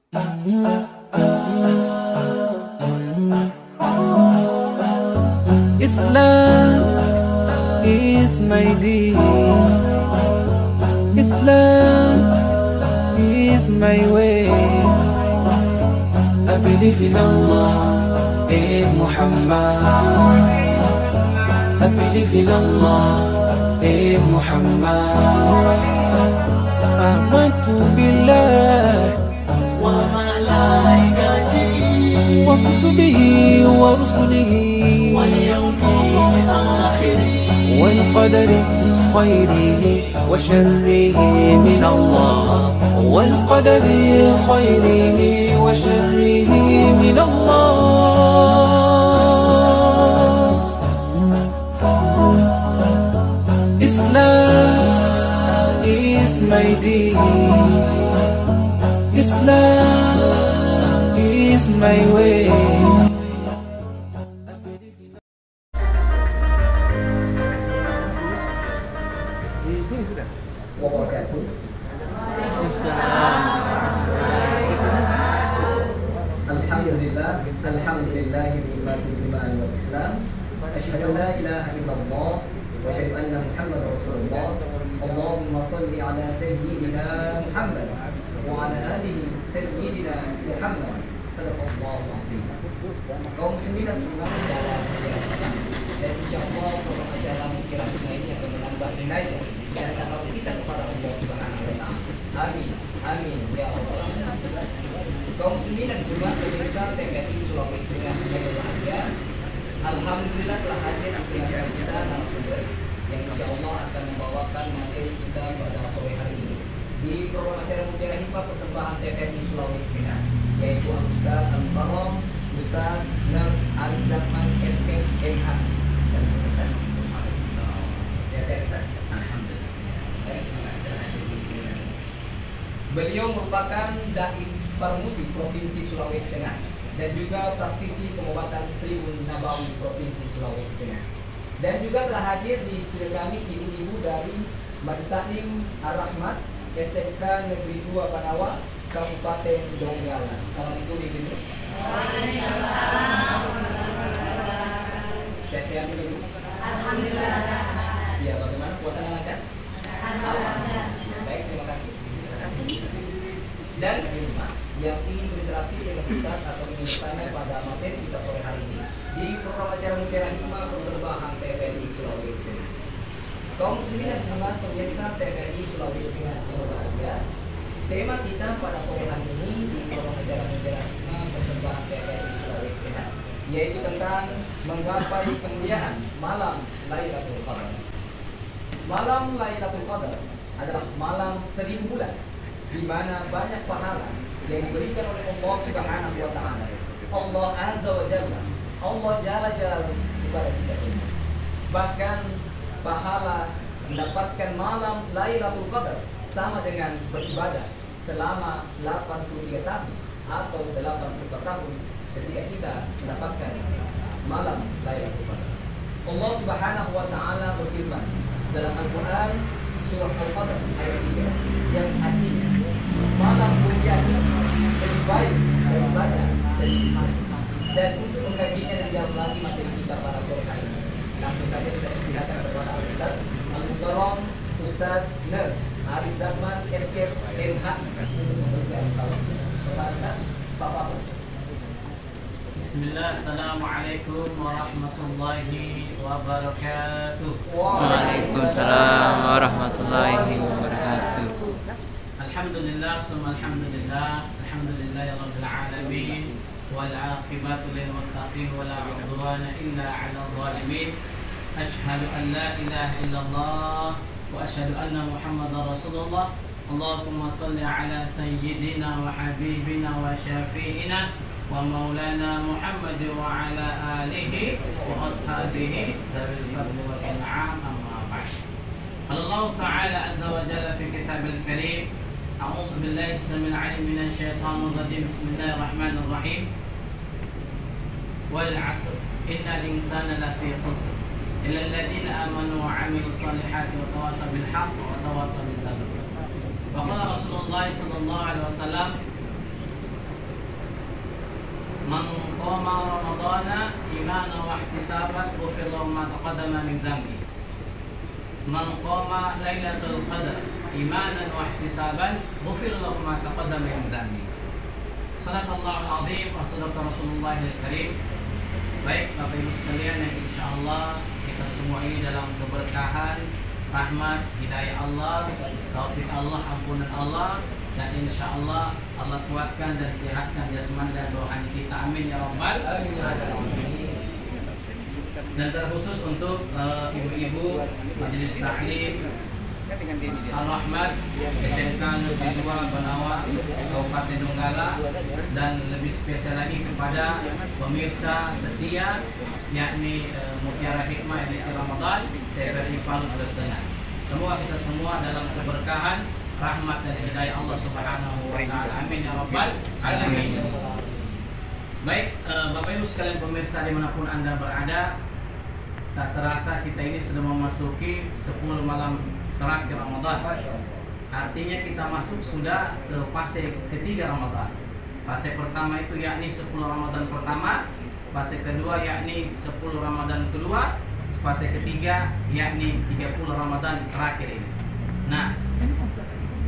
Islam is my deen. Islam is my way. I believe in Allah, in Muhammad. I believe in Allah, in Muhammad. Amantu billah وملائكته وكتبه ورسله واليوم الآخر والقدر خيره وشره من الله والقدر خيره وشره من الله. Islam is my deen. Islam is my way. Wabarakatuh. Alhamdulillah, alhamdulillah binikmatil iman wal Islam. Asyhadu an la ilaha illallah wa asyhadu anna Muhammadar Rasulullah. Allahumma shalli ala sayyidina Muhammad wa ala alihi sayyidina Muhammad. Sadaqallahu azim. Kaum muslimin dan muslimat dalam perjalanan dan insyaallah program acara Mutiara Hikmah ini akan menambah dinasya dan tahu kita kepada Allah Subhanahu wa taala. Amin. Amin ya Allah. Kaum muslimin dan muslimat pemirsa TVRI Sulawesi Tengah yang berbahagia. Alhamdulillah telah hadir di tengah kita narasumber yang insyaallah akan membawakan materi kita pada sore hari ini di program acara Mutiara Hikmah persembahan TVRI Sulawesi Tengah, yaitu Al-Ustaz Al-Mukarram Ustaz Nurse Arif Zakman SK MH. Beliau merupakan dai Parmusi Provinsi Sulawesi Tengah dan juga praktisi pengobatan Tribun Nabawi Provinsi Sulawesi Tengah. Dan juga telah hadir di studio kami ibu-ibu dari Majelis Taklim Ar-Rahmat SMK Negeri 2 Panawa, Kabupaten Donggala. Assalamualaikum ibu. Waalaikumsalam. Sehat-sehat dulu. Alhamdulillah. Ya, bagaimana puasanya lancar? Alhamdulillah. Baik, terima kasih. Dan yang ingin berinteraksi dengan Ustaz atau ingin bertanya pada materi kita sore hari ini di program acara Mutiara Hikmah persembahan TVRI Sulawesi Tengah. Kaum muslimin dan muslimat pemirsa TVRI Sulawesi Tengah yang berbahagia, tema kita pada sore hari ini di program acara Mutiara Hikmah persembahan TVRI Sulawesi Tengah yaitu tentang menggapai kemuliaan malam Lailatul Qadar. Malam Lailatul Qadar adalah malam 1000 bulan di mana banyak pahala yang diberikan oleh Allah Subhanahu wa taala. Allah Azza wa Jalla, Allah Jalla Jalla kepada kita semua. Bahkan pahala mendapatkan malam Lailatul Qadar sama dengan beribadah selama 83 tahun atau 84 tahun ketika kita mendapatkan malam Lailatul Qadar. Allah Subhanahu wa taala berfirman dalam Al-Qur'an surah Al-Qadar ayat 3 yang artinya malam mulia lebih baik daripada 1000 hari. Dan untuk mengkajinya lebih jauh lagi materi kita pada sore hari ini, langsung saja kita persilakan kepada Al-Ustaz Al-Mukarram Ustaz Nurse Arif Zakman SK MHI untuk memberikan tausiah. Kepada Bapak. Bismillah, assalamualaikum warahmatullahi wabarakatuh. Waalaikumsalam warahmatullahi wabarakatuh. Alhamdulillah, summa alhamdulillah, alhamdulillah ya rabbil alamin, wal aqibatu lil muttaqin wa la udwana illa 'alal zalimin. Asyhadu an la ilaha illallah wa asyhadu anna Muhammadar Rasulullah. Allahumma shalli ala sayyidina wa habibina wa syafi'ina wa maulana Muhammad wa ala alihi wa ashabihi dzawil fadli wal in'am, amma ba'd. Allah Ta'ala azza wa jalla fi kitabil karim, a'udzu billahi samil 'alim minasy syaithanir rajim. Bismillahirrahmanirrahim. Wal 'asr innal insana lafi khusr illa alladziina amanu wa 'amilus shalihati wa tawassaw bil haqq wa tawassaw bis sabr. Wa qala Rasulullah sallallahu alaihi wasallam Man qama ramadhana imanan wa ihtisaban ghufira lahu ma taqaddama min dhanbi. Man qama lailatul qadar imanan wa ihtisaban ghufira lahu ma taqaddama min dhanbi. Sadaqallahul azim wa sadaqa Rasulullahil karim. Baik Bapak Ibu sekalian yang insyaallah kita semua ini dalam keberkahan, rahmat, hidayah Allah, taufik Allah, ampunan Allah, dan insyaallah Allah kuatkan dan sehatkan jasmani dan rohani kita. Amin ya rabbal alamin. Dan terkhusus untuk ibu-ibu majelis taklim Al-Rahmat SMK Negeri 2 Banawa Kabupaten Donggala, dan lebih spesial lagi kepada pemirsa setia yakni Mutiara Hikmah edisi Ramadan TVRI Palu Sulawesi. Semua kita semua dalam keberkahan, rahmat dan hidayah Allah Subhanahu wa taala. Amin ya rabbal alamin. Baik, Bapak Ibu sekalian pemirsa dimanapun Anda berada, tak terasa kita ini sudah memasuki 10 malam terakhir Ramadan. Artinya kita masuk sudah ke fase ketiga Ramadan. Fase pertama itu yakni 10 Ramadan pertama, fase kedua yakni 10 Ramadan kedua, fase ketiga yakni 30 Ramadan terakhir ini. Nah,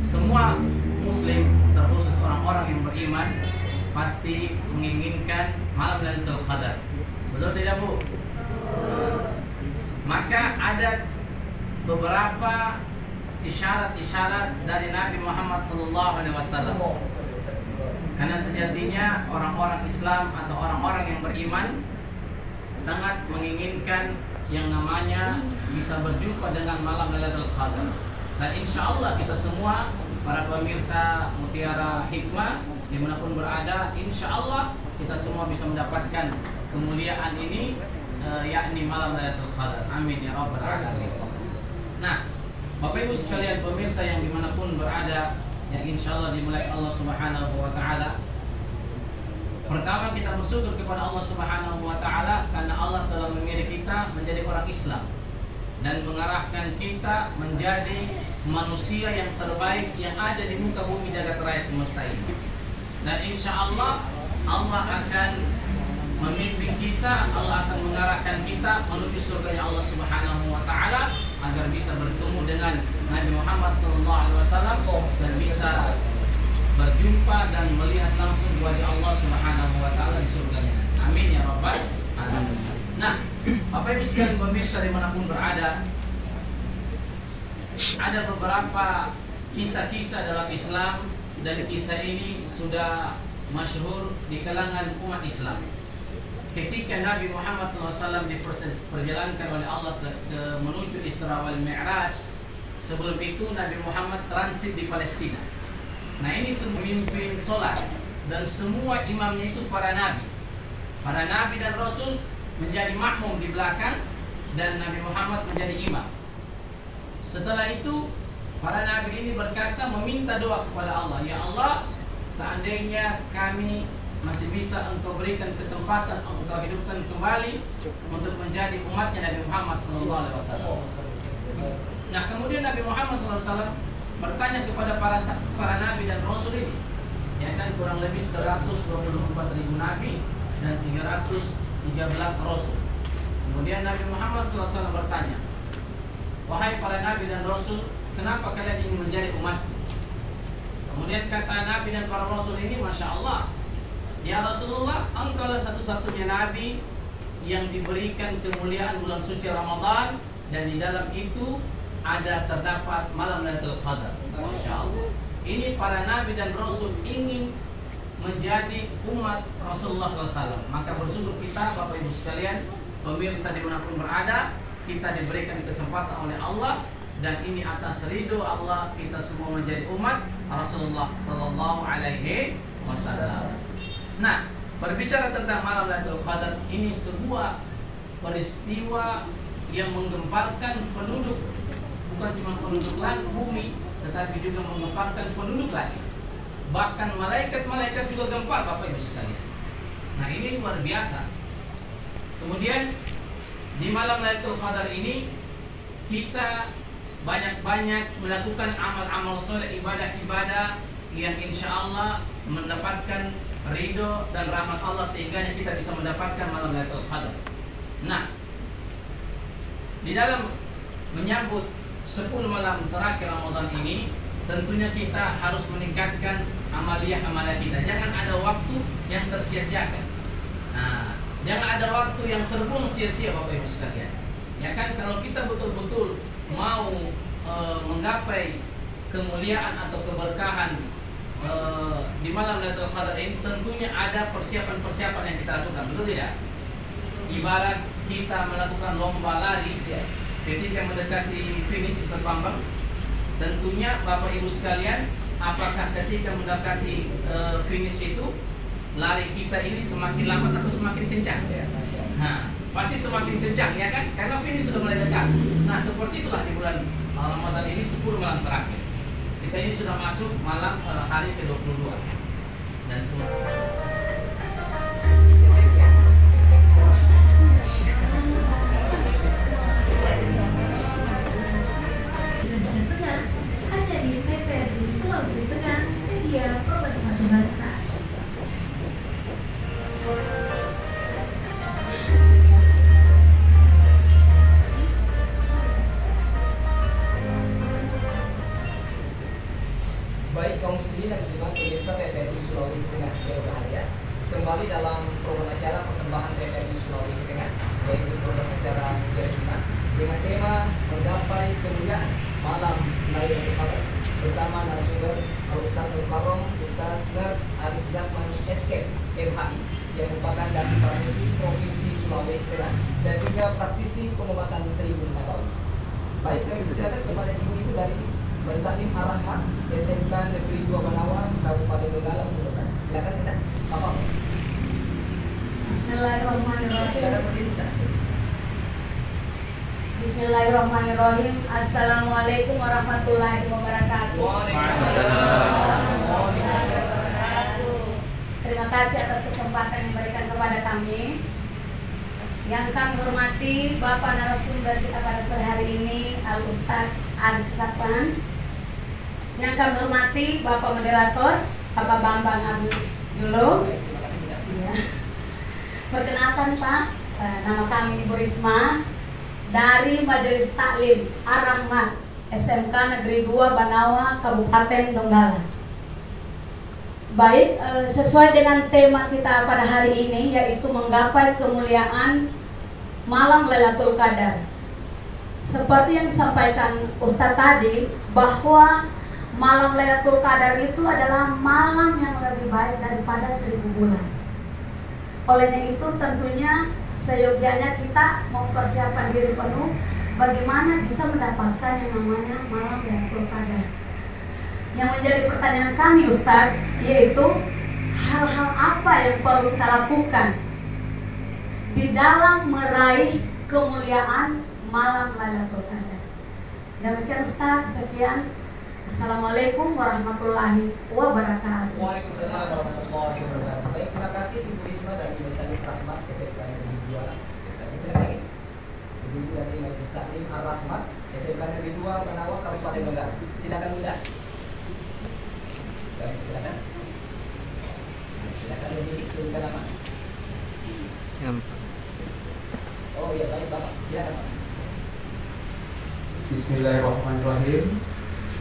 semua muslim terkhusus orang-orang yang beriman pasti menginginkan malam Lailatul Qadar. Betul tidak, Bu? Maka ada beberapa isyarat-isyarat dari Nabi Muhammad SAW. Karena sejatinya orang-orang Islam atau orang-orang yang beriman sangat menginginkan yang namanya bisa berjumpa dengan malam Lailatul Qadar. Dan insya Allah kita semua para pemirsa Mutiara Hikmah dimanapun berada, insya Allah kita semua bisa mendapatkan kemuliaan ini, yakni malam Lailatul Qadar. Amin ya rabbal alamin. Nah, Bapak Ibu sekalian pemirsa yang dimanapun berada, yang insya Allah dimulai Allah Subhanahu wa taala. Pertama kita bersyukur kepada Allah Subhanahu wa taala karena Allah telah memilih kita menjadi orang Islam dan mengarahkan kita menjadi manusia yang terbaik yang ada di muka bumi jagat raya semesta ini. Dan insya Allah Allah akan memimpin kita, Allah akan mengarahkan kita menuju surga Allah Subhanahu wa taala agar bisa bertemu dengan Nabi Muhammad SAW dan bisa berjumpa dan melihat langsung wajah Allah Subhanahu wa taala di surganya. Amin ya rabbal alamin. Nah, Bapak Ibu sekalian pemirsa dimanapun berada, ada beberapa kisah-kisah dalam Islam dan kisah ini sudah masyhur di kalangan umat Islam. Ketika Nabi Muhammad SAW diperjalankan oleh Allah menuju Isra wal Mi'raj, sebelum itu Nabi Muhammad transit di Palestina. Nah, ini memimpin sholat dan semua imamnya itu para nabi dan rasul menjadi makmum di belakang dan Nabi Muhammad menjadi imam. Setelah itu para nabi ini berkata, meminta doa kepada Allah, ya Allah, seandainya kami masih bisa Engkau berikan kesempatan, Engkau hidupkan kembali untuk menjadi umatnya Nabi Muhammad SAW. Nah, kemudian Nabi Muhammad SAW bertanya kepada para nabi dan rasul ini, ya kan, kurang lebih 124.000 nabi dan 313 rasul. Kemudian Nabi Muhammad SAW bertanya, wahai para nabi dan rasul, kenapa kalian ingin menjadi umatku? Kemudian kata nabi dan para rasul ini, Masya Allah, ya Rasulullah, Engkaulah satu-satunya nabi yang diberikan kemuliaan bulan suci Ramadan, dan di dalam itu terdapat malam Lailatul Qadar. Masya Allah. Ini para nabi dan rasul ingin menjadi umat Rasulullah SAW. Maka bersyukur kita, Bapak Ibu sekalian, pemirsa dimanapun berada, kita diberikan kesempatan oleh Allah, dan ini atas ridho Allah kita semua menjadi umat Rasulullah Sallallahu Alaihi Wasallam. Nah, berbicara tentang malam Lailatul Qadar, ini sebuah peristiwa yang menggemparkan penduduk, bukan cuma penduduk langit bumi, tetapi juga menggemparkan penduduk langit. Bahkan malaikat-malaikat juga gempar, Bapak Ibu sekalian. Nah, ini luar biasa. Kemudian di malam Lailatul Qadar ini kita banyak-banyak melakukan amal-amal soleh, ibadah-ibadah yang insya Allah mendapatkan ridho dan rahmat Allah sehingga kita bisa mendapatkan malam Lailatul Qadar. Nah, di dalam menyambut 10 malam terakhir Ramadan ini, tentunya kita harus meningkatkan amalia kita. Jangan ada waktu yang tersia-siakan. Nah, jangan ada waktu yang terbuang sia-sia Bapak Ibu sekalian. Ya kan, kalau kita betul-betul mau menggapai kemuliaan atau keberkahan di malam Lailatul Qadar ini, tentunya ada persiapan-persiapan yang kita lakukan, betul tidak? Ibarat kita melakukan lomba lari, ya, ketika mendekati finish Ustaz Bambang, tentunya Bapak Ibu sekalian, apakah ketika mendekati finish itu lari kita ini semakin lambat atau semakin kencang? Nah, pasti semakin kencang, ya kan? Karena finish sudah mulai dekat. Nah, seperti itulah di bulan Ramadan ini 10 malam terakhir. Kita ini sudah masuk malam hari ke-22 dan semua. Hanya di TVRI Sulawesi Tengah, sedia pemerintah. Baik kaum muslimin dan muslimat pemirsa TVRI Sulawesi Tengah yang berbahagia, kembali dalam program acara persembahan TVRI Sulawesi Tengah, yaitu program acara Jerima dengan tema menggapai kemuliaan malam Lailatul Qadar bersama narasumber Ustaz Al-Karom, Ustaz Ners Arif Zakman SK MHI yang merupakan Dadi Parmusi Provinsi Sulawesi Tengah dan juga praktisi pengobatan Tribun Nabawi. Baik, kami silakan kepada ibu-ibu dari Mustaklim Ar-Rahmat SMK Negeri 2 Banawa Kabupaten Donggala untuk bertanya. Silakan kita. Bapak. Bismillahirrahmanirrahim. Silakan berdiri kita. Bismillahirrahmanirrahim. Assalamualaikum warahmatullahi wabarakatuh. Terima kasih atas kesempatan yang diberikan kepada kami. Yang kami hormati Bapak narasumber kita pada sore hari ini, Al-Ustaz Arif Zakman. Yang kami hormati Bapak moderator, Bapak Bambang Abdul Julo. Ya. Perkenalkan Pak, nama kami Ibu Risma dari Majelis Taklim Ar-Rahmat SMK Negeri 2 Banawa Kabupaten Donggala. Baik, sesuai dengan tema kita pada hari ini, yaitu menggapai kemuliaan malam Lailatul Qadar. Seperti yang disampaikan Ustadz tadi, bahwa malam Lailatul Qadar itu adalah malam yang lebih baik daripada 1000 bulan. Olehnya itu tentunya seyogianya kita mempersiapkan diri penuh bagaimana bisa mendapatkan yang namanya malam Lailatul Qadar. Yang menjadi pertanyaan kami Ustadz, yaitu hal-hal apa yang perlu kita lakukan di dalam meraih kemuliaan malam Lailatul Qadar. Demikian Ustadz, sekian. Assalamualaikum warahmatullahi wabarakatuh. Waalaikumsalam warahmatullahi wabarakatuh. Baik, terima kasih Ibu Risma dari Mustaklim Ar-Rahmat SMK Negeri 2. Silakan lagi. Ibu dari Majelis Taklim Ar-Rahmat SMK Negeri 2 Banawa Kabupaten Donggala. Silakan Bunda. Baik, silakan. Silakan berdiri, sebutkan nama. Oh iya, baik Bapak. Silakan Pak. Bismillahirrahmanirrahim.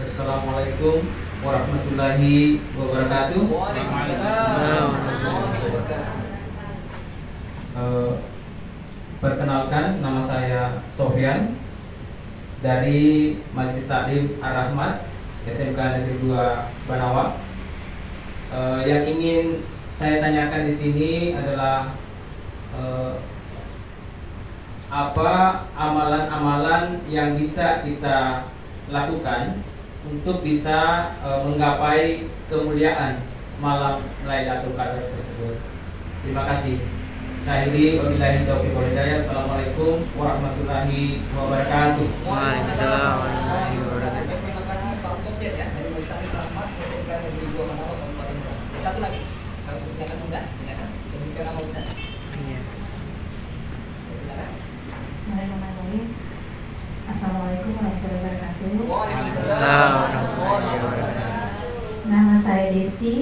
Assalamualaikum warahmatullahi wabarakatuh. Waalaikumsalam warahmatullahi wabarakatuh. Perkenalkan, nama saya Sofyan dari Majelis Taklim Ar-Rahmat SMK Negeri 2 Banawa. Yang ingin saya tanyakan di sini adalah apa amalan-amalan yang bisa kita lakukan untuk bisa menggapai kemuliaan malam Lailatul Qadar tersebut. Terima kasih. Saya akhiri, wabillahi taufiq wal hidayah. Assalamualaikum warahmatullahi wabarakatuh. Waalaikumsalam warahmatullahi wabarakatuh. Terima kasih Pak Sofyan ya dari Mustaklim Ar-Rahmat SMK Negeri 2 Banawa Kabupaten Donggala. Satu lagi. Kami silakan Bunda, silakan. Sebutkan nama Bunda. Iya. Ya, silakan. Bismillahirrahmanirrahim. Assalamualaikum warahmatullahi wabarakatuh. Waalaikumsalam Waalaikumsalam warahmatullahi wabarakatuh. Nama saya Desi,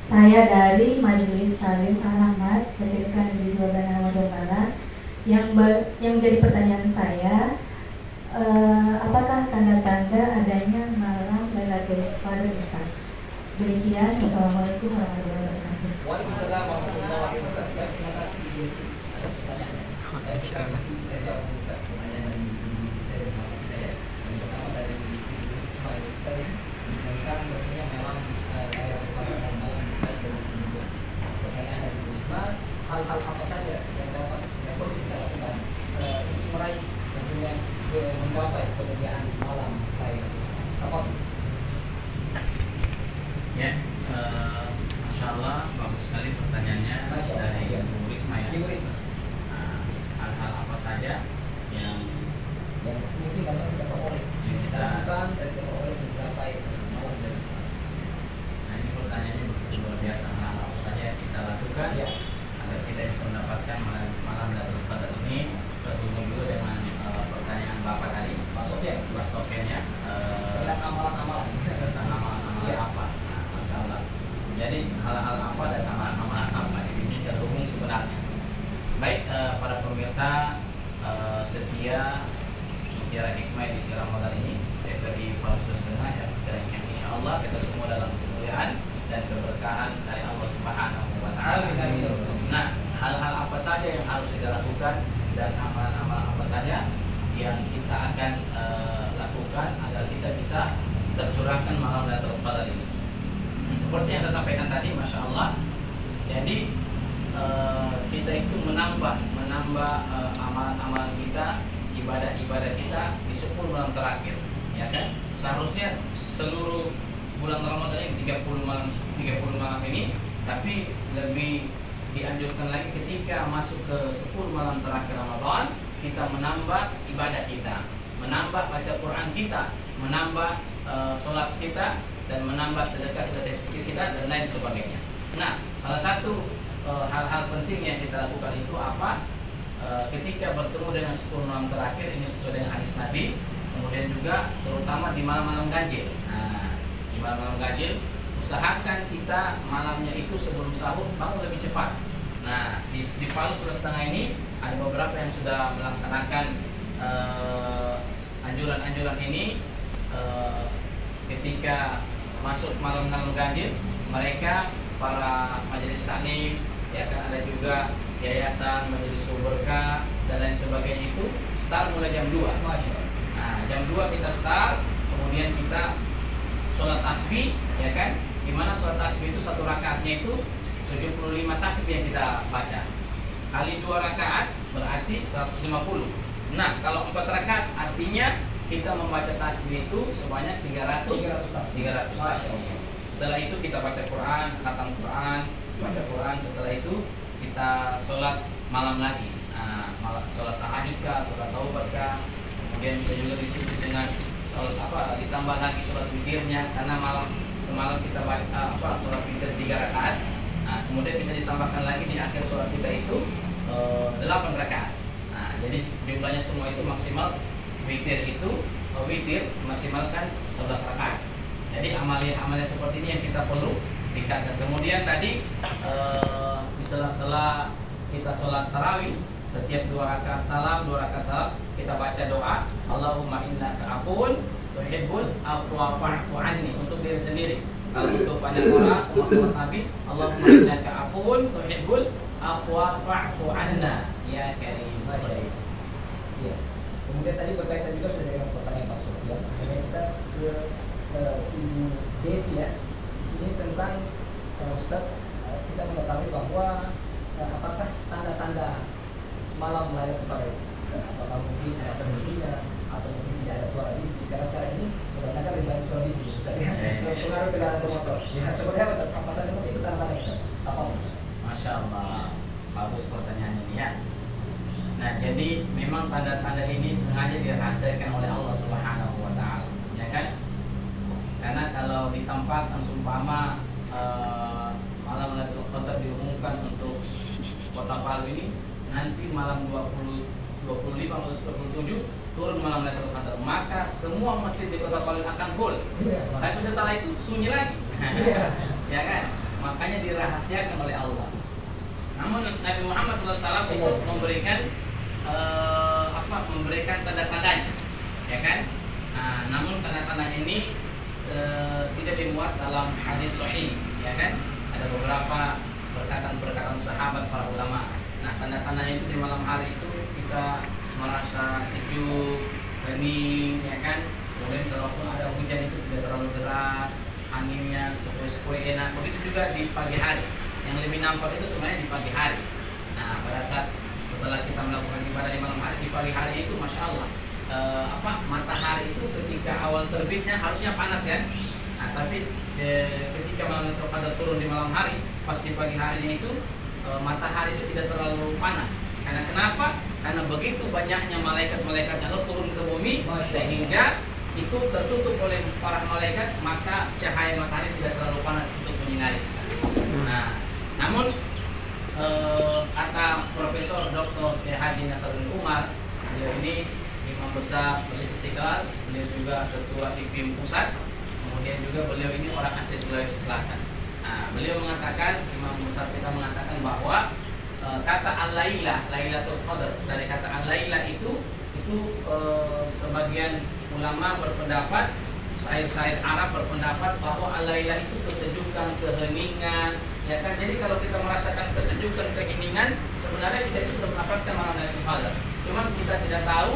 Saya dari Majelis Talim Al-Ahmad, Kesirikan di 12 Ramadan Barat. Yang jadi pertanyaan saya, apakah tanda-tanda adanya malam Lailatul Qadar Ustaz? Demikian, Wassalamualaikum warahmatullahi wabarakatuh. Waalaikumsalam warahmatullahi wabarakatuh. Terima kasih Bu Desi atas pertanyaannya. Insyaallah. Pertanyaan dari yang pertama dari Ismail Ustaz tentang bahwasanya memang Lailatul Qadar dan malam dari seminggu. Pertanyaan dari Ismail, hal-hal apa saja yang dapat yang perlu kita lakukan untuk meraih tentunya menggapai kemuliaan malam Lailatul Qadar? Apa? Ya, Masya Allah, bagus sekali pertanyaannya dari Ibu Risma ya. Ibu Risma. Hal-hal apa saja yang mungkin dapat kita peroleh yang kita lakukan dan kita peroleh menggapai malam dari Nah ini pertanyaannya begitu luar biasa. Hal-hal apa saja yang kita lakukan ya. agar kita bisa mendapatkan malam Lailatul Qadar ini. Terhubung juga dengan pertanyaan Bapak tadi, Pak Sofian ya, Tentang amalan-amalan. tentang amalan-amalan Ya. apa. Nah, Masya Allah. Jadi hal-hal apa dan amalan-amalan apa ini terhubung sebenarnya. Baik para pemirsa setia Mutiara Hikmah di Ramadan ini, saya beri Paulus Setengah yang insya Allah kita semua dalam kemuliaan dan keberkahan dari Allah Subhanahu Wa Taala. Nah, hal-hal apa saja yang harus kita lakukan dan amalan-amalan apa saja yang kita akan lakukan agar kita bisa tercurahkan malam Lailatul Qadar ini. Seperti yang saya sampaikan tadi, Masya Allah. Jadi kita itu menambah amalan-amalan kita, ibadah kita di 10 malam terakhir, ya kan? Seharusnya seluruh bulan Ramadan ini 30 malam ini, tapi lebih dianjurkan lagi ketika masuk ke 10 malam terakhir Ramadan, kita menambah ibadah kita, menambah baca Quran kita, menambah sholat kita, dan menambah sedekah kita dan lain sebagainya. Nah, salah satu hal-hal penting yang kita lakukan itu apa? Ketika bertemu dengan 10 malam terakhir, ini sesuai dengan hadis Nabi. Kemudian juga terutama di malam-malam ganjil. Nah, di malam-malam ganjil usahakan kita malamnya itu sebelum sahur bangun lebih cepat. Nah, di Palu Setengah ini ada beberapa yang sudah melaksanakan anjuran-anjuran ini. Ketika masuk malam-malam ganjil, mereka para majelis taklim, ya kan, ada juga yayasan majelis berkah dan lain sebagainya itu start mulai jam 2. Nah, jam 2 kita start, kemudian kita sholat tasbih, ya kan, dimana sholat tasbih itu satu rakaatnya itu 75 tasbih yang kita baca, kali 2 rakaat berarti 150. Nah, kalau 4 rakaat artinya kita membaca tasbih itu sebanyak 300 tasbih. Setelah itu kita baca Quran, khatam Quran, baca Quran. Setelah itu kita sholat malam lagi. Nah, sholat tahajud kah, sholat taubat kah. Kemudian bisa juga diikuti dengan sholat ditambah lagi sholat witirnya, karena semalam kita baca sholat witir 3 rakaat. Nah, kemudian bisa ditambahkan lagi di akhir sholat kita itu 8 rakaat. Nah, jadi jumlahnya semua itu maksimal. Witir maksimalkan 11 rakaat. Jadi amalia seperti ini yang kita perlu tingkatkan. Kemudian tadi di sela-sela kita sholat tarawih, setiap 2 rakaat salam kita baca doa, Allahumma innaka afuwun tuhibbul afwa fa'fu anni, untuk diri sendiri. Kalau untuk banyak orang umat Nabi, Allahumma innaka afuwun tuhibbul afwa fa'fu anna ya karim. Ya. Kemudian tadi berkaitan juga sudah dengan pertanyaan Pak Sofian. Akhirnya kita ke Ibu Desi ya. Ini tentang Ustaz, kita mengetahui bahwa apakah tanda-tanda malam Lailatul Qadar, apakah mungkin ada penghentinya atau mungkin tidak ada suara bisi? Karena sekarang ini kebanyakan lebih banyak suara bisi, pengaruh kendaraan bermotor. Ya, seperti apa saja seperti itu tanda-tandanya? Apa? Masya Allah, bagus pertanyaan ini ya. Nah, jadi memang tanda-tanda ini sengaja dirahasiakan oleh Allah Subhanahu Wa Taala, ya kan? Karena kalau ditempatkan sumpama malam Lailatul Qadar diumumkan untuk Kota Palu ini, nanti malam 25 atau 27 turun malam Lailatul Qadar, maka semua masjid di Kota Palu akan full. Tapi setelah itu sunyi lagi, ya kan? makanya dirahasiakan oleh Allah. Namun Nabi Muhammad SAW itu memberikan memberikan tanda-tandanya, ya kan? Nah, namun tanda-tanda ini tidak dimuat dalam hadis sahih, ya kan? Ada beberapa perkataan-perkataan sahabat para ulama. Nah, tanda-tandanya itu di malam hari itu kita merasa sejuk, hening, ya kan? Kemudian kalaupun ada hujan itu tidak terlalu deras, anginnya sepoi-sepoi enak. Begitu juga di pagi hari. Yang lebih nampak itu sebenarnya di pagi hari. Nah, pada saat setelah kita melakukan ibadah di malam hari, di pagi hari itu masya Allah, matahari itu ketika awal terbitnya harusnya panas kan? Nah, tapi ketika malam Lailatul Qadar turun di malam hari, pas di pagi harinya itu matahari itu tidak terlalu panas. Karena kenapa? Karena begitu banyaknya malaikat-malaikat Allah turun ke bumi, sehingga itu tertutup oleh para malaikat, maka cahaya matahari tidak terlalu panas untuk menyinari. Nah, namun kata Profesor Dr. Haji Nasaruddin Umar, beliau ini Imam Besar Masjid Istiqlal, beliau juga Ketua IPIM Pusat, kemudian juga beliau ini orang asli Sulawesi Selatan. Nah, beliau mengatakan, Imam Besar kita mengatakan bahwa kata al-laila, Lailatul Qadar, dari kata al-laila itu sebagian ulama berpendapat, syair-syair Arab berpendapat bahwa al-laila itu kesejukan, keheningan, ya kan? Jadi kalau kita merasakan kesejukan, keheningan, sebenarnya kita itu sudah mendapatkan malam Lailatul Qadar. Cuma kita tidak tahu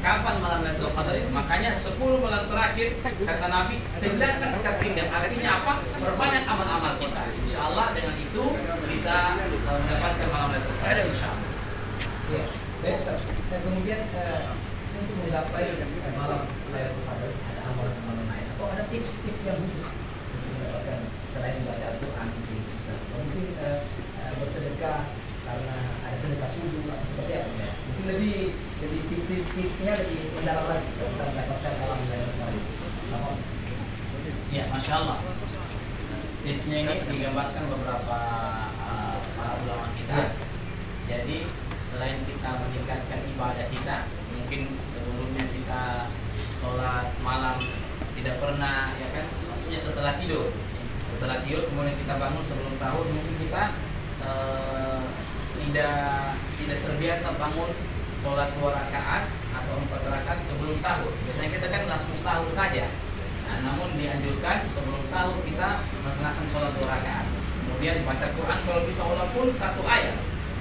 kapan malam Lailatul Qadar itu. Makanya 10 malam terakhir kata Nabi, kejarkan dekat tinggal. Artinya apa? Perbanyak amal-amal kita. Insyaallah dengan itu kita mendapatkan malam Lailatul Qadar insyaallah. Ya, baik Ustaz. Dan kemudian untuk menggapai malam Lailatul Qadar ada amalan-amalan lain atau ada tips-tips yang khusus untuk mendapatkan selain membaca Al-Quran itu? Mungkin bersedekah karena ada sedekah subuh atau seperti apa ya? Mungkin lebih tipsnya lebih mendalam lagi tentang mendapatkan malam Lailatul Qadar. Ya, masya Allah. Tipsnya ini digambarkan beberapa para ulama kita. Jadi selain kita meningkatkan ibadah kita, mungkin sebelumnya kita sholat malam tidak pernah, ya kan? Maksudnya setelah tidur kemudian kita bangun sebelum sahur, mungkin kita tidak terbiasa bangun sholat 2 rakaat atau 4 rakaat sebelum sahur. Biasanya kita kan langsung sahur saja. Nah, namun dianjurkan sebelum sahur kita melaksanakan sholat 2 rakaat. Kemudian baca Quran kalau bisa walaupun 1 ayat.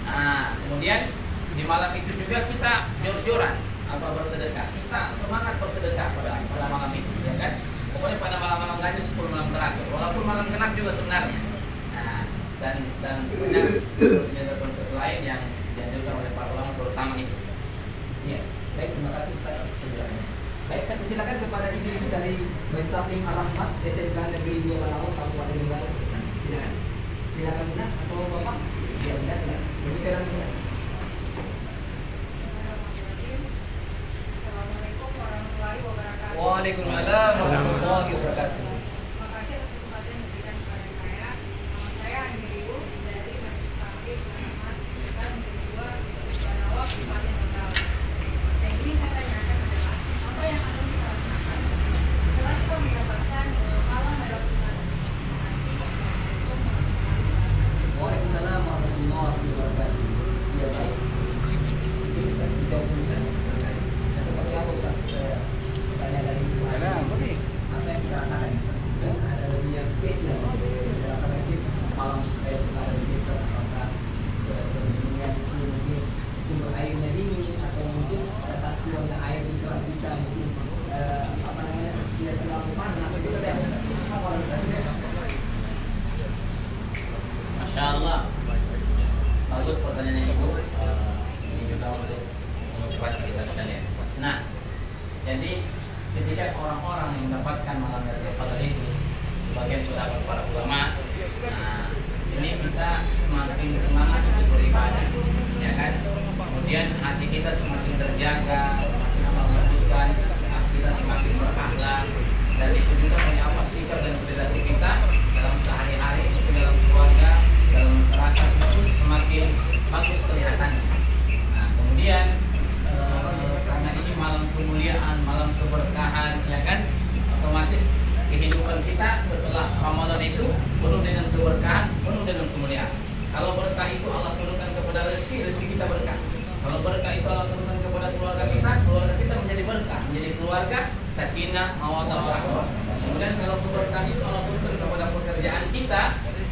Nah, kemudian di malam itu juga kita jor-joran bersedekah. Kita semangat bersedekah pada malam itu, ya kan? Pokoknya pada malam-malam lain 10 malam terakhir, walaupun malam genap juga sebenarnya. Nah, dan banyak lain yang dianjurkan oleh para ulama terutama itu. Ya, baik, terima kasih Ustaz atas penjelasannya. Baik, saya persilakan kepada ibu dari Mustaqim Al-Ahmad SMK Negeri 2 Manawat Kabupaten Bengkulu. Silakan Bunda atau Bapak? Ya, Bunda silakan. Silakan Bunda. Assalamualaikum warahmatullahi wabarakatuh. Waalaikumsalam warahmatullahi wabarakatuh. Terima kasih atas kesempatan yang diberikan kepada saya. Nama saya Andi Liu dari Majelis Taklim Al-Ahmad SMK Negeri 2 Manawat Kabupaten Bengkulu. Dan ini saya tanyakan adalah apa yang akan kita laksanakan setelah kita mendapatkan malam Lailatul Qadar. Waalaikumsalam warahmatullahi wabarakatuh. Ya, baik. Bisa dijawab Ustaz. Seperti apa Ustaz? Tanya dari Ibu Ana. Apa yang kita rasakan? Ada lebih yang spesial kita rasakan di malam Lailatul Qadar ini, apakah kemudian mungkin sumber airnya dingin atau mungkin pada saat keluarnya air di keran kita mungkin tidak terlalu panas atau seperti apa? Apa Masya Allah, bagus pertanyaannya Ibu. Ini juga untuk memotivasi kita sekalian. Nah, jadi ketika orang-orang yang mendapatkan malam Lailatul Qadar itu, sebagian pendapat para ulama, nah, ini kita semakin semangat untuk beribadah, ya kan? Kemudian hati kita semakin terjaga, semakin melanjutkan, kita semakin berakhlak, dan itu juga apa sikap dan perilaku kita dalam sehari-hari, dalam keluarga, dalam masyarakat itu semakin bagus kelihatannya. Nah, kemudian karena ini malam kemuliaan, malam keberkahan, ya kan, otomatis kehidupan kita setelah Ramadan itu penuh dengan keberkahan, Kalau berkah itu Allah turunkan kepada rezeki kita berkah. Kalau berkah itu Allah turunkan kepada keluarga kita menjadi berkah, menjadi keluarga sakinah, mawaddah warahmah. Kemudian kalau keberkahan itu Allah turunkan kepada pekerjaan kita,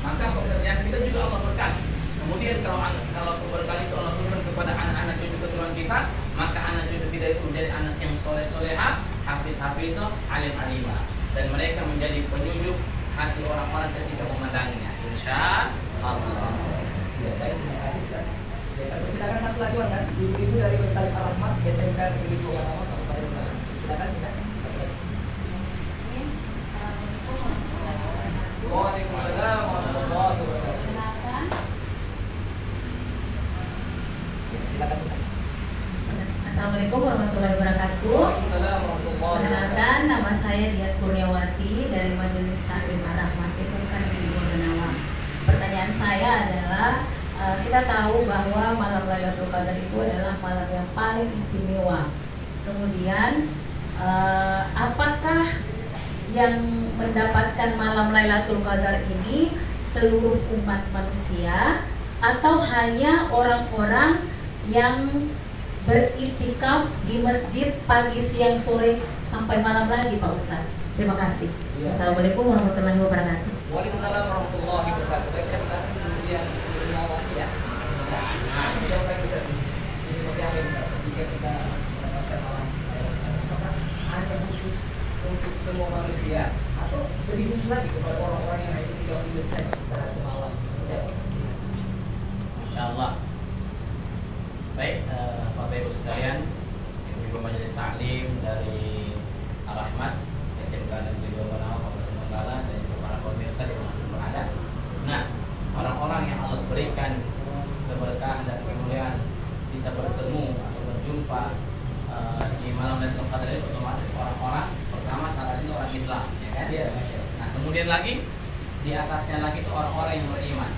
maka pekerjaan kita juga Allah berkati. Kemudian kalau keberkahan itu Allah turunkan kepada anak-anak cucu keturunan kita, maka anak cucu kita itu menjadi anak yang soleh-solehah, hafiz-hafizah, alim-alimah, dan mereka menjadi penyujuk hati orang-orang ketika memandangnya. Insya Allah. Ya, baik, terima kasih Ustaz. Ya, saya persilakan satu lagi kan, ibu-ibu dari Ustaz Ar-Rahmat, SMK Negeri Bogor, Kabupaten Bogor. Silakan kita. Waalaikumsalam warahmatullahi wabarakatuh. Ya, silakan kita. Assalamualaikum warahmatullahi wabarakatuh. Waalaikumsalam warahmatullahi wabarakatuh. Perkenalkan, nama saya Dian Kurniawati dari Majelis Taklim Ar-Rahmat SMK Negeri Bogor. Pertanyaan saya adalah, kita tahu bahwa malam Lailatul Qadar itu adalah malam yang paling istimewa. Kemudian, apakah yang mendapatkan malam Lailatul Qadar ini seluruh umat manusia atau hanya orang-orang yang beriktikaf di masjid pagi, siang, sore sampai malam lagi, Pak Ustadz? Terima kasih. Assalamualaikum warahmatullahi wabarakatuh. Waalaikumsalam warahmatullahi wabarakatuh. Baik, terima kasih kemudian ya. Nah, jawaban kita ini seperti apa Ustaz? Jika kita mendapatkan malam apakah hanya khusus untuk semua manusia atau lebih khusus lagi kepada orang-orang yang hanya tinggal di masjid saat semalam? Masya Allah. Baik, Bapak Ibu sekalian, Ibu Majelis Taklim dari Ar-Rahmat SMK Negeri Bogor, Kabupaten Donggala, dan juga para pemirsa di mana berada. Nah, orang-orang yang Allah berikan keberkahan dan kemuliaan bisa bertemu atau berjumpa di malam Lailatul Qadar itu otomatis orang-orang pertama saat itu orang Islam, ya kan? Iya. Nah, kemudian lagi di atasnya lagi itu orang-orang yang beriman,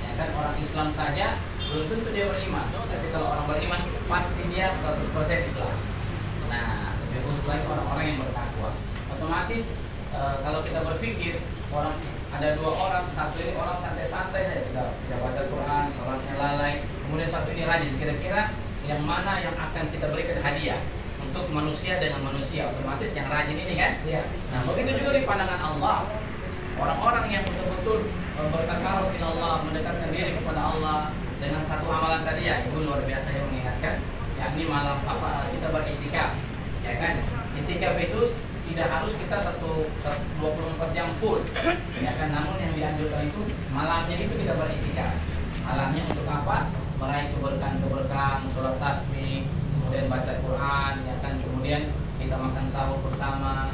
ya kan? Orang Islam saja belum tentu dia beriman, tapi kalau orang beriman pasti dia 100% Islam. Nah, lebih khusus lagi orang-orang yang bertakwa. Otomatis kalau kita berpikir orang ada dua orang, satu ini orang santai-santai saja, tidak baca Quran, sholatnya lalai, kemudian satu ini rajin. Kira-kira yang mana yang akan kita berikan hadiah untuk manusia dengan manusia? Otomatis yang rajin ini kan? Iya. Nah, begitu juga di pandangan Allah. Orang-orang yang betul-betul bertakarub ila Allah, mendekatkan diri kepada Allah dengan satu amalan tadi ya, Ibu luar biasa yang mengingatkan, yakni malam apa kita beriktikaf, ya kan? Iktikaf itu tidak harus kita 24 jam full, ya kan? Namun yang dianjurkan itu malamnya itu kita beriktikaf. Malamnya untuk apa? Meraih keberkahan, sholat tasbih, kemudian baca Quran, ya kan? Kemudian kita makan sahur bersama,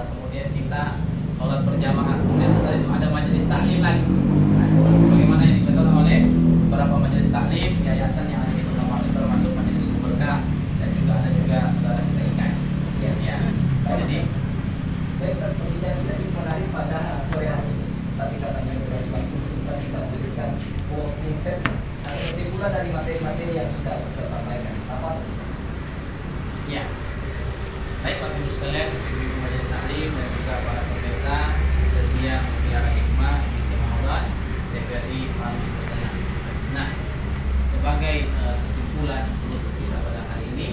kemudian kita sholat berjamaah, kemudian setelah itu ada majelis taklim lagi. Nah, sebagaimana yang dicontohkan oleh beberapa majelis taklim, yayasan yang ada di Kota Palu, termasuk majelis Berkah, dan juga ada saudara kita ikan. Ya. Jadi, baik, pembicaraan kita cukup menarik pada sore hari ini. Tapi katanya juga waktu kita bisa memberikan closing statement atau kesimpulan dari materi-materi yang sudah kita sampaikan. Apa? ya. Baik Bapak Ibu sekalian, Ibu Majelis Taklim dan juga para pemirsa setia Mutiara Hikmah Misi Maulana TVRI Palu Setengah. Nah, sebagai kesimpulan untuk kita pada hari ini,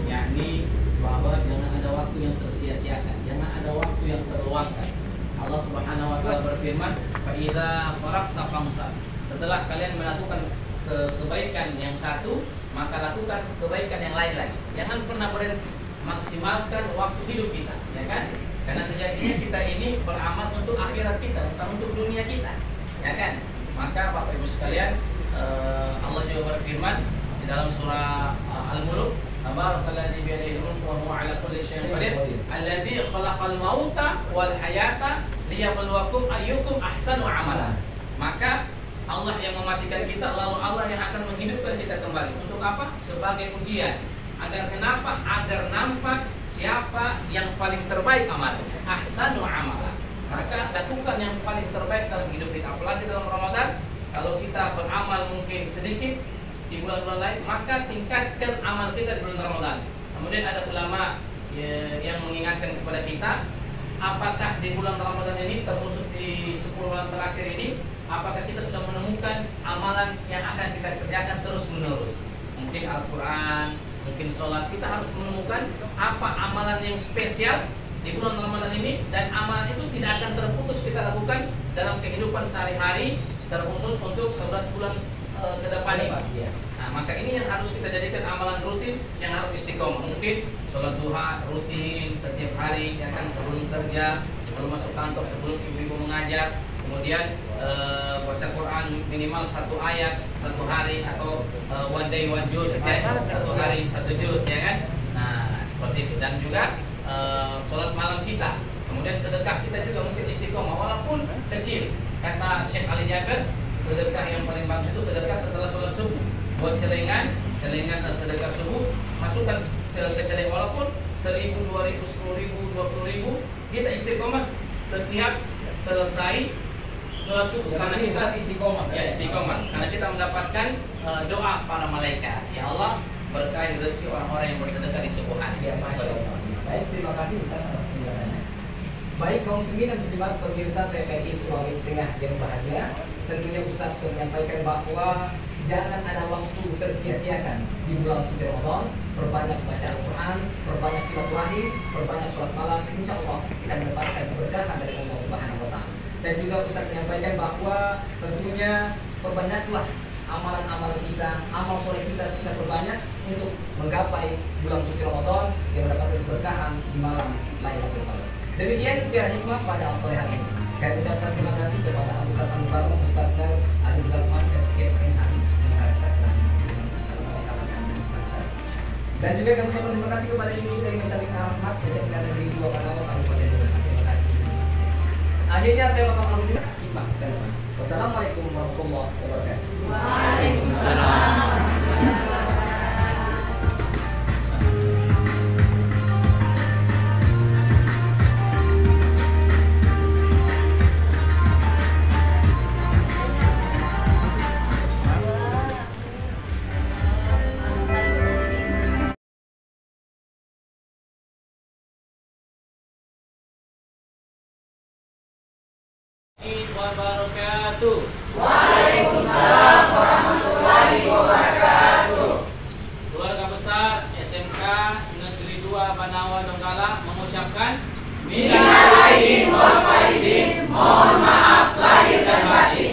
yakni bahwa jangan ada waktu yang tersia-siakan, jangan ada waktu yang terluangkan. Allah Subhanahu wa taala berfirman, "Fa idza faraqta famsah." Setelah kalian melakukan kebaikan yang satu, maka lakukan kebaikan yang lain lagi. Jangan pernah berhenti, maksimalkan waktu hidup kita, ya kan? Karena sejatinya kita ini beramal untuk akhirat kita, bukan untuk dunia kita, ya kan? Maka Bapak Ibu sekalian, Allah juga berfirman di dalam surah Al-Mulk, "Tabarakalladzi biyadihi al-mulku wa huwa 'ala kulli syai'in qadir, alladzi khalaqal mauta wal hayata liyabluwakum ayyukum ahsanu amala." Maka Allah yang mematikan kita, lalu Allah yang akan menghidupkan kita kembali. Untuk apa? Sebagai ujian. Agar kenapa? Agar nampak siapa yang paling terbaik amalnya. Ahsanu amala. Maka lakukan yang paling terbaik dalam hidup kita. Apalagi dalam Ramadan, kalau kita beramal mungkin sedikit di bulan-bulan lain, maka tingkatkan amal kita di bulan Ramadan. Kemudian ada ulama yang mengingatkan kepada kita, apakah di bulan Ramadan ini, terkhusus di 10 bulan terakhir ini, apakah kita sudah menemukan amalan yang akan kita kerjakan terus menerus? Mungkin Al-Quran, mungkin sholat. Kita harus menemukan apa amalan yang spesial di bulan Ramadan ini, dan amalan itu tidak akan terputus kita lakukan dalam kehidupan sehari-hari, terkhusus untuk 11 bulan ke depan ini. Nah, maka ini yang harus kita jadikan amalan rutin yang harus istiqomah. Mungkin sholat duha rutin setiap hari, ya kan, sebelum kerja, sebelum masuk kantor, sebelum ibu-ibu mengajar. Kemudian baca Quran minimal 1 ayat 1 hari, atau one day one juz, ya, 1 hari 1 juz, ya kan. Nah, seperti itu. Dan juga sholat malam kita, kemudian sedekah kita juga mungkin istiqomah walaupun kecil. Kata Syekh Ali Jaber, sedekah yang paling bagus itu sedekah setelah sholat subuh. Buat celengan sedekah subuh, masukkan ke celengan walaupun 1.000, 2.000, 10.000, 20.000, kita istiqomah setiap selesai sholat subuh, karena kita istiqomah. Ya, istiqomah karena kita mendapatkan doa para malaikat. Ya Allah, berkahi rezeki orang-orang yang bersedekah di subuh hari. Ya, Masya Allah. Baik, terima kasih Ustaz atas penjelasannya. Baik kaum muslimin dan muslimat pemirsa TVRI Sulawesi Tengah yang bahagia, tentunya Ustaz sudah menyampaikan bahwa jangan ada waktu tersia-siakan di bulan suci Ramadan. Perbanyak baca Al-Quran, perbanyak silaturahim, perbanyak sholat malam. Insya Allah kita mendapatkan keberkahan dari Allah Subhanahu Wa Taala. Dan juga Ustaz menyampaikan bahwa tentunya perbanyaklah amalan-amalan kita, amal soleh kita perbanyak untuk menggapai bulan suci Ramadan yang mendapatkan keberkahan di malam Lailatul Qadar. Demikian Tiara Hikmah pada sore hari ini. Kami ucapkan terima kasih kepada Abu Ustaz Al-Baru, Ustaz Nas, Adi Zulman, SKPNHI. Dan juga kami ucapkan terima kasih kepada Ibu dari Muslim Ahmad, SMK Negeri 2 Panama, Kabupaten Bogor. Terima kasih. Akhirnya saya bakal menuju hikmah dan wassalamualaikum warahmatullahi wabarakatuh. Waalaikumsalam. Wabarakatuh. Waalaikumsalam warahmatullahi wabarakatuh. Keluarga besar SMK Negeri 2 Banawa Donggala mengucapkan minal aidin wal faizin, mohon maaf lahir dan batin.